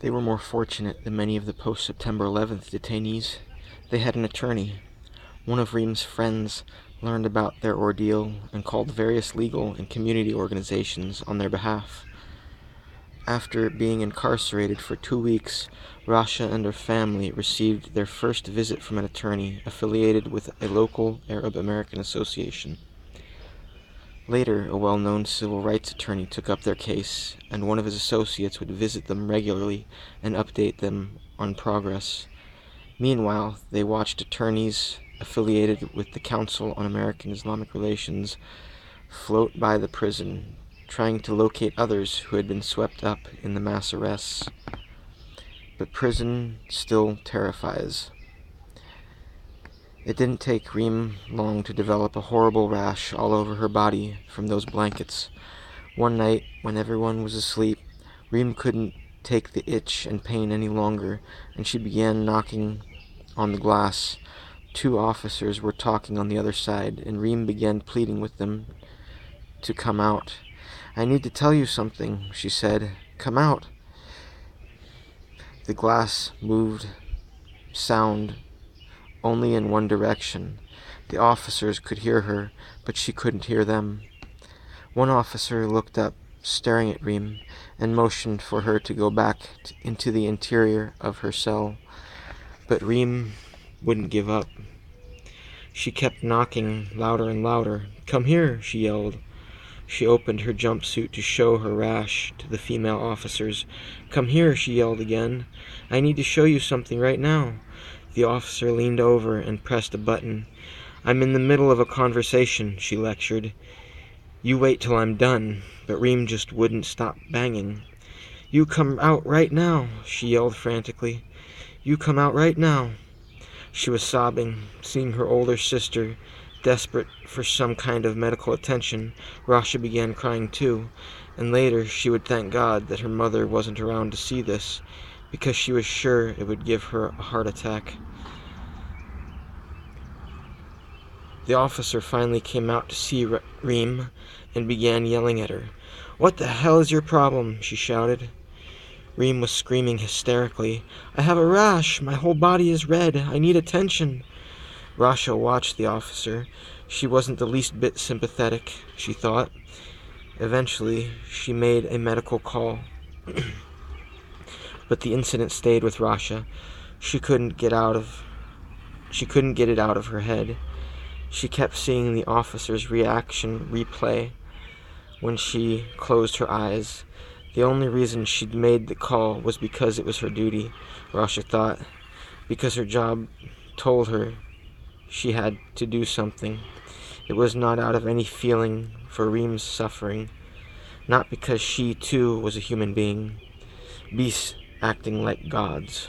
They were more fortunate than many of the post-September 11th detainees. They had an attorney. One of Reem's friends learned about their ordeal and called various legal and community organizations on their behalf. After being incarcerated for 2 weeks, Rasha and her family received their first visit from an attorney affiliated with a local Arab American association. Later, a well-known civil rights attorney took up their case, and one of his associates would visit them regularly and update them on progress. Meanwhile, they watched attorneys affiliated with the Council on American Islamic Relations float by the prison, trying to locate others who had been swept up in the mass arrests. But prison still terrifies. It didn't take Reem long to develop a horrible rash all over her body from those blankets. One night, when everyone was asleep, Reem couldn't take the itch and pain any longer, and she began knocking on the glass. 2 officers were talking on the other side, and Reem began pleading with them to come out. "I need to tell you something," she said. "Come out." The glass moved sound only in one direction. The officers could hear her, but she couldn't hear them. One officer looked up, staring at Reem, and motioned for her to go back into the interior of her cell. But Reem wouldn't give up. She kept knocking louder and louder. "Come here," she yelled. She opened her jumpsuit to show her rash to the female officers. "Come here," she yelled again. "I need to show you something right now." The officer leaned over and pressed a button. "I'm in the middle of a conversation," she lectured. "You wait till I'm done." But Reem just wouldn't stop banging. "You come out right now," she yelled frantically. "You come out right now." She was sobbing, seeing her older sister. Desperate for some kind of medical attention, Rasha began crying too, and later she would thank God that her mother wasn't around to see this, because she was sure it would give her a heart attack. The officer finally came out to see Reem and began yelling at her. "What the hell is your problem?" she shouted. Reem was screaming hysterically. "I have a rash! My whole body is red! I need attention!" Rasha watched the officer. She wasn't the least bit sympathetic, she thought. Eventually, she made a medical call. But the incident stayed with Rasha. She couldn't get it out of her head. She kept seeing the officer's reaction replay when she closed her eyes. The only reason she'd made the call was because it was her duty, Rasha thought, because her job told her she had to do something. It was not out of any feeling for Reem's suffering, not because she too was a human being, beasts acting like gods.